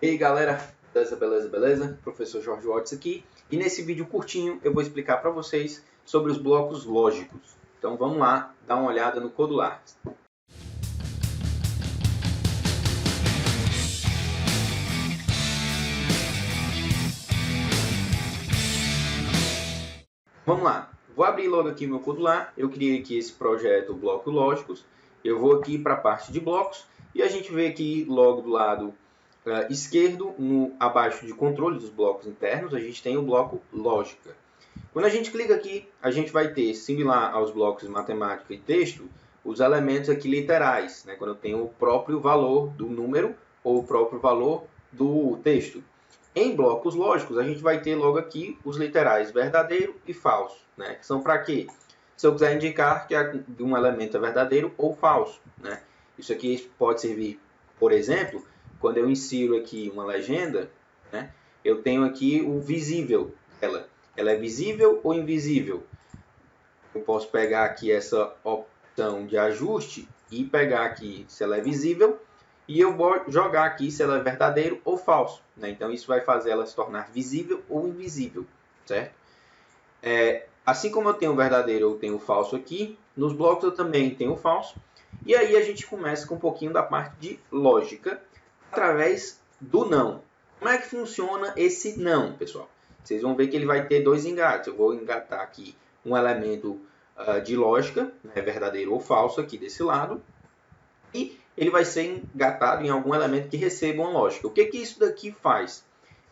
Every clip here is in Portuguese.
E aí galera, beleza? Professor Jorge Watts aqui. E nesse vídeo curtinho eu vou explicar para vocês sobre os blocos lógicos. Então vamos lá, dar uma olhada no Codular. Vamos lá, vou abrir logo aqui meu Codular. Eu criei aqui esse projeto Blocos Lógicos. Eu vou aqui para a parte de blocos e a gente vê aqui logo do lado esquerdo, abaixo de controle dos blocos internos, a gente tem o bloco lógica. Quando a gente clica aqui, a gente vai ter, similar aos blocos matemática e texto, os elementos aqui literais, né? Quando eu tenho o próprio valor do número ou o próprio valor do texto. Em blocos lógicos, a gente vai ter logo aqui os literais verdadeiro e falso, né? Que são para quê? Se eu quiser indicar que um elemento é verdadeiro ou falso, né? Isso aqui pode servir, por exemplo, quando eu insiro aqui uma legenda, né, eu tenho aqui o visível dela. Ela é visível ou invisível? Eu posso pegar aqui essa opção de ajuste e pegar aqui se ela é visível e eu vou jogar aqui se ela é verdadeiro ou falso, né? Então isso vai fazer ela se tornar visível ou invisível, certo? Assim como eu tenho o verdadeiro ou tenho o falso aqui, nos blocos eu também tenho o falso. E aí a gente começa com um pouquinho da parte de lógica, através do não. Como é que funciona esse não, pessoal? Vocês vão ver que ele vai ter dois engates. Eu vou engatar aqui um elemento de lógica, né, verdadeiro ou falso, aqui desse lado. E ele vai ser engatado em algum elemento que receba uma lógica. O que isso daqui faz?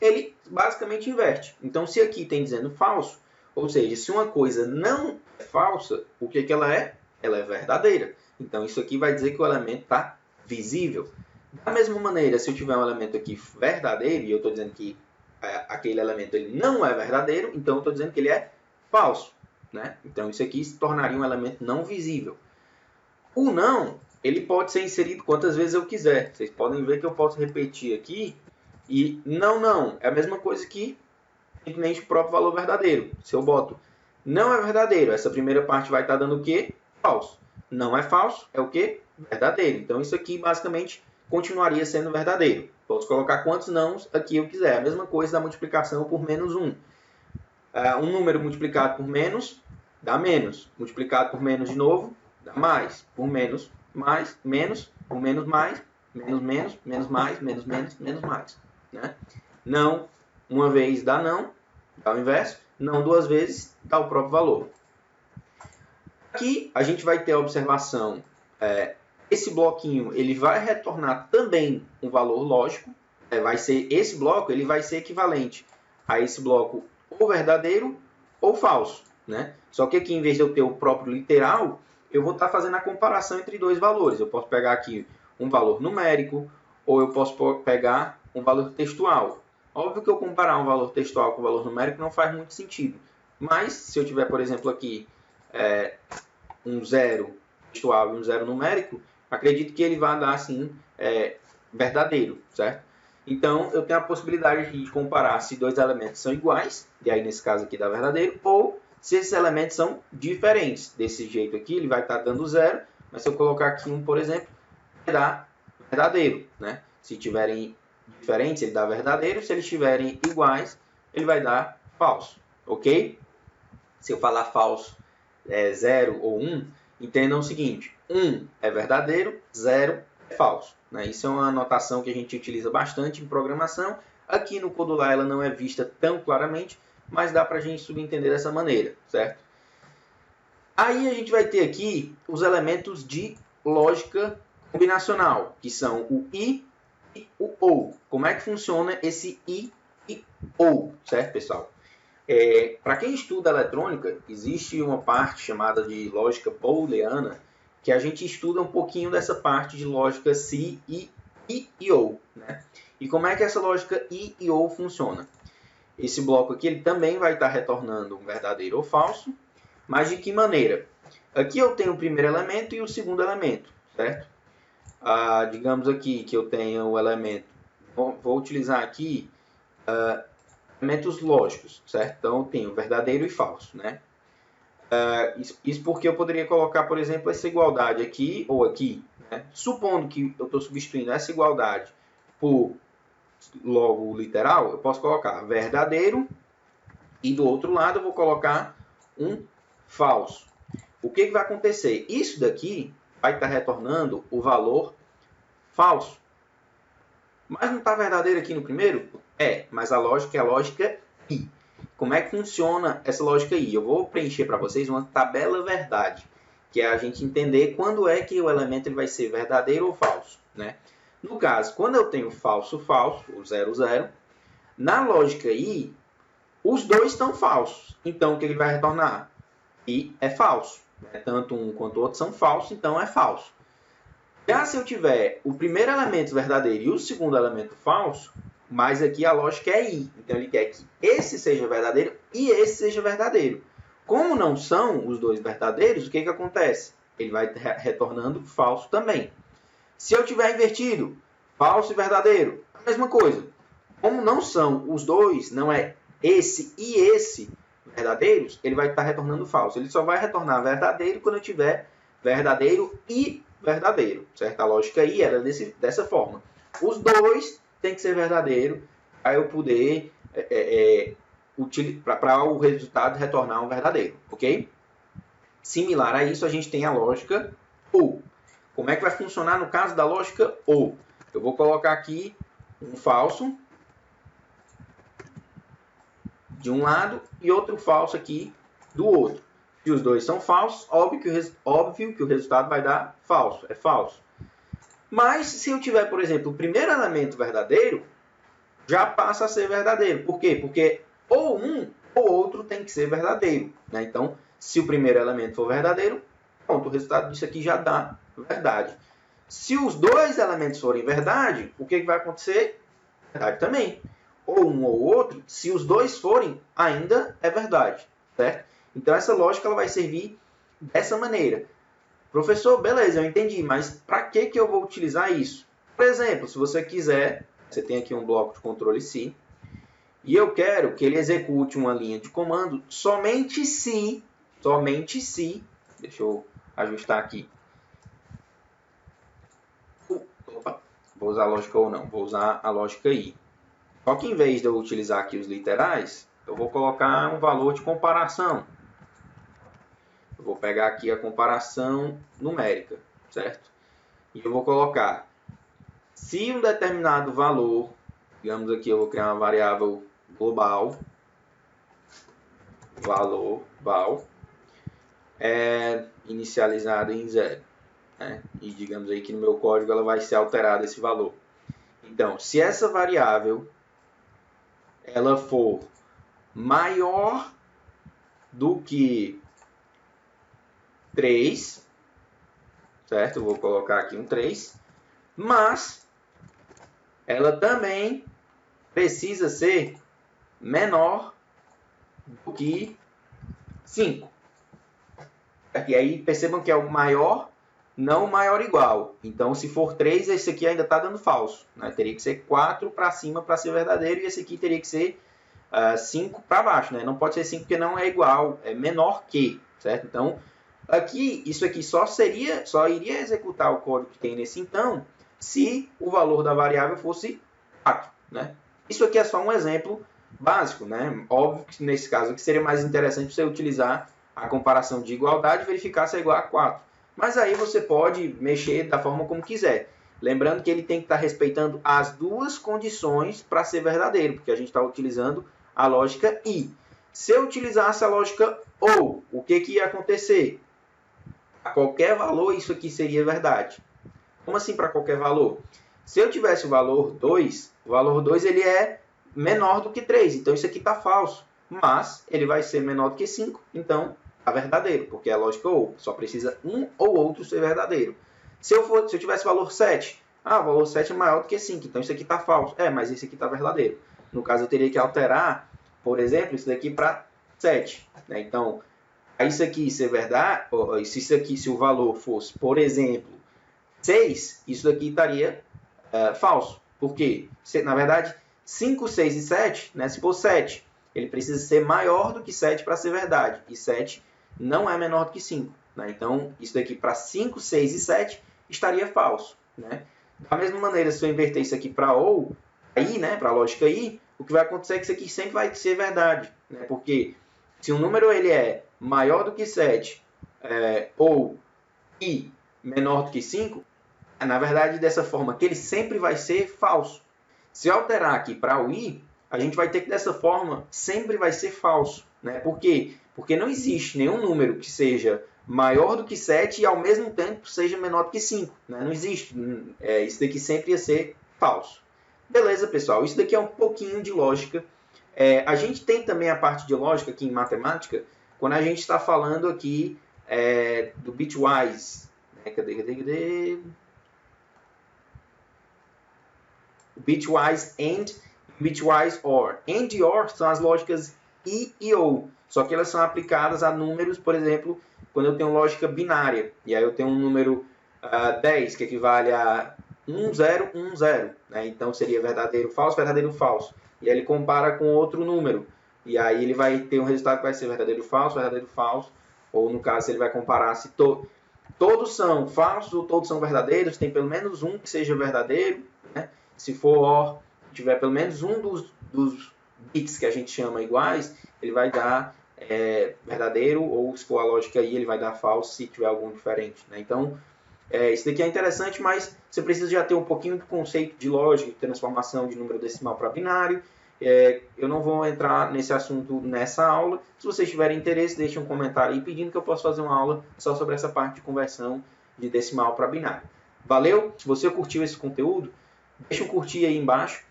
Ele basicamente inverte. Então, se aqui tem dizendo falso, ou seja, se uma coisa não é falsa, o que ela é? Ela é verdadeira. Então, isso aqui vai dizer que o elemento está visível. Da mesma maneira, se eu tiver um elemento aqui verdadeiro, e eu estou dizendo que aquele elemento ele não é verdadeiro, então eu estou dizendo que ele é falso, né? Então isso aqui se tornaria um elemento não visível. O não, ele pode ser inserido quantas vezes eu quiser. Vocês podem ver que eu posso repetir aqui, e não, é a mesma coisa que simplesmente o próprio valor verdadeiro. Se eu boto não é verdadeiro, essa primeira parte vai estar dando o quê? Falso. Não é falso, é o quê? Verdadeiro. Então isso aqui basicamente continuaria sendo verdadeiro. Posso colocar quantos nãos aqui eu quiser. A mesma coisa da multiplicação por menos 1. Um número multiplicado por menos, dá menos. Multiplicado por menos de novo, dá mais. Por menos, mais, menos. Por menos, mais. Menos, menos. Menos, mais. Menos, menos. Menos, mais. Né? Não, uma vez dá não, dá o inverso. Não duas vezes, dá o próprio valor. Aqui a gente vai ter a observação... esse bloquinho ele vai retornar também um valor lógico. Vai ser esse bloco, ele vai ser equivalente a esse bloco ou verdadeiro ou falso, né? Só que aqui, em vez de eu ter o próprio literal, eu vou estar fazendo a comparação entre dois valores. Eu posso pegar aqui um valor numérico ou eu posso pegar um valor textual. Óbvio que eu comparar um valor textual com um valor numérico não faz muito sentido. Mas, se eu tiver, por exemplo, aqui um zero textual e um zero numérico, acredito que ele vai dar, assim, verdadeiro, certo? Então, eu tenho a possibilidade de comparar se dois elementos são iguais, e aí nesse caso aqui dá verdadeiro, ou se esses elementos são diferentes. Desse jeito aqui, ele vai estar dando zero, mas se eu colocar aqui um, por exemplo, vai dar verdadeiro, né? Se tiverem diferentes, ele dá verdadeiro, se eles estiverem iguais, ele vai dar falso, ok? Se eu falar falso, 0 ou 1, entendam o seguinte, 1 é verdadeiro, 0 é falso. Né? Isso é uma notação que a gente utiliza bastante em programação. Aqui no Codular ela não é vista tão claramente, mas dá para a gente subentender dessa maneira, certo? Aí a gente vai ter aqui os elementos de lógica combinacional, que são o I e o OU. Como é que funciona esse I e OU, certo, pessoal? Para quem estuda eletrônica, existe uma parte chamada de lógica booleana, que a gente estuda um pouquinho dessa parte de lógica se, I e OU. Né? E como é que essa lógica I e OU funciona? Esse bloco aqui ele também vai estar retornando um verdadeiro ou falso, mas de que maneira? Aqui eu tenho o primeiro elemento e o segundo elemento, certo? Digamos aqui que eu tenho o elemento, vou utilizar aqui elementos lógicos, certo? Então eu tenho verdadeiro e falso, né? Isso porque eu poderia colocar, por exemplo, essa igualdade aqui ou aqui, né? Supondo que eu estou substituindo essa igualdade por logo literal, eu posso colocar verdadeiro e do outro lado eu vou colocar um falso. O que vai acontecer? Isso daqui vai estar retornando o valor falso. Mas não está verdadeiro aqui no primeiro? É, mas a lógica é a lógica I. Como é que funciona essa lógica I? Eu vou preencher para vocês uma tabela verdade, que é a gente entender quando é que o elemento ele vai ser verdadeiro ou falso, né? No caso, quando eu tenho falso, falso, o 0, 0, na lógica I, os dois estão falsos. Então, o que ele vai retornar? I é falso. Tanto um quanto o outro são falsos, então é falso. Já se eu tiver o primeiro elemento verdadeiro e o segundo elemento falso, mas aqui a lógica é I. Então, ele quer que esse seja verdadeiro e esse seja verdadeiro. Como não são os dois verdadeiros, o que acontece? Ele vai retornando falso também. Se eu tiver invertido, falso e verdadeiro, a mesma coisa. Como não são os dois, não é esse e esse verdadeiros, ele vai estar retornando falso. Ele só vai retornar verdadeiro quando eu tiver verdadeiro e verdadeiro, certo? A lógica aí era dessa forma. Os dois tem que ser verdadeiro para eu poder para o resultado retornar um verdadeiro, ok? Similar a isso, a gente tem a lógica OR. Como é que vai funcionar no caso da lógica OR? Eu vou colocar aqui um falso de um lado e outro falso aqui do outro. Se os dois são falsos, óbvio que o resultado vai dar falso. É falso. Mas se eu tiver, por exemplo, o primeiro elemento verdadeiro, já passa a ser verdadeiro. Por quê? Porque ou um ou outro tem que ser verdadeiro, né? Então, se o primeiro elemento for verdadeiro, pronto, o resultado disso aqui já dá verdade. Se os dois elementos forem verdade, o que vai acontecer? Verdade também. Ou um ou outro, se os dois forem, ainda é verdade, certo? Então, essa lógica ela vai servir dessa maneira. Professor, beleza, eu entendi, mas para que eu vou utilizar isso? Por exemplo, se você quiser, você tem aqui um bloco de controle C, e eu quero que ele execute uma linha de comando somente se, deixa eu ajustar aqui. Opa, vou usar a lógica ou não, vou usar a lógica I. Só que em vez de eu utilizar aqui os literais, eu vou colocar um valor de comparação. Eu vou pegar aqui a comparação numérica, certo? E eu vou colocar, se um determinado valor, digamos aqui eu vou criar uma variável global, valor val, é inicializado em 0. Né? E digamos aí que no meu código ela vai ser alterada esse valor. Então, se essa variável ela for maior do que 3, certo? Eu vou colocar aqui um 3, mas ela também precisa ser menor do que 5. E aí percebam que é o maior, não o maior igual. Então, se for 3, esse aqui ainda está dando falso. Né? Teria que ser 4 para cima para ser verdadeiro, e esse aqui teria que ser 5 para baixo. Né? Não pode ser 5 porque não é igual, é menor que, certo? Então, aqui, isso aqui só iria executar o código que tem nesse então, se o valor da variável fosse 4. Né? Isso aqui é só um exemplo básico. Né? Óbvio que nesse caso aqui seria mais interessante você utilizar a comparação de igualdade e verificar se é igual a 4. Mas aí você pode mexer da forma como quiser. Lembrando que ele tem que estar respeitando as duas condições para ser verdadeiro, porque a gente está utilizando a lógica I. Se eu utilizasse a lógica OR, o que ia acontecer? A qualquer valor, isso aqui seria verdade. Como assim para qualquer valor? Se eu tivesse o valor 2 ele é menor do que 3, então isso aqui está falso. Mas ele vai ser menor do que 5, então está verdadeiro, porque é a lógica OR. Só precisa um ou outro ser verdadeiro. Se eu tivesse o valor 7, o valor 7 é maior do que 5, então isso aqui está falso. Mas esse aqui está verdadeiro. No caso, eu teria que alterar, por exemplo, isso daqui para 7. Né? Então, isso aqui ser verdade, se o valor fosse, por exemplo, 6, isso daqui estaria falso. Por quê? Na verdade, 5, 6 e 7, né? Se for 7, ele precisa ser maior do que 7 para ser verdade. E 7 não é menor do que 5. Né? Então, isso daqui para 5, 6 e 7 estaria falso. Né? Da mesma maneira, se eu inverter isso aqui para OR, I, né, para a lógica I, o que vai acontecer é que isso aqui sempre vai ser verdade, né? Porque se um número ele é maior do que 7 ou I menor do que 5, na verdade, dessa forma que ele sempre vai ser falso. Se eu alterar aqui para o I, a gente vai ter que dessa forma sempre vai ser falso, né? Por quê? Porque não existe nenhum número que seja maior do que 7 e ao mesmo tempo seja menor do que 5. Né? Não existe. Isso daqui sempre ia ser falso. Beleza, pessoal? Isso daqui é um pouquinho de lógica. A gente tem também a parte de lógica aqui em matemática, quando a gente está falando aqui do bitwise. Cadê? Bitwise AND, bitwise OR. AND e OR são as lógicas I e OR. Só que elas são aplicadas a números, por exemplo, quando eu tenho lógica binária. E aí eu tenho um número 10, que equivale a 1010. Né? Então seria verdadeiro, falso. E aí ele compara com outro número. E aí ele vai ter um resultado que vai ser verdadeiro, falso. Ou no caso, ele vai comparar se todos são falsos ou todos são verdadeiros. Tem pelo menos um que seja verdadeiro. Né? Se for OR, tiver pelo menos um dos bits que a gente chama iguais, ele vai dar verdadeiro, ou se for a lógica aí, ele vai dar falso se tiver algum diferente. Né? Então, isso daqui é interessante, mas você precisa já ter um pouquinho do conceito de lógica, de transformação de número decimal para binário. Eu não vou entrar nesse assunto nessa aula. Se vocês tiverem interesse, deixem um comentário aí pedindo que eu possa fazer uma aula só sobre essa parte de conversão de decimal para binário. Valeu? Se você curtiu esse conteúdo, deixa um curtir aí embaixo,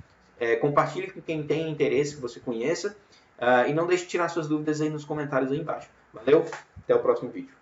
compartilhe com quem tem interesse que você conheça e não deixe de tirar suas dúvidas aí nos comentários aí embaixo. Valeu? Até o próximo vídeo.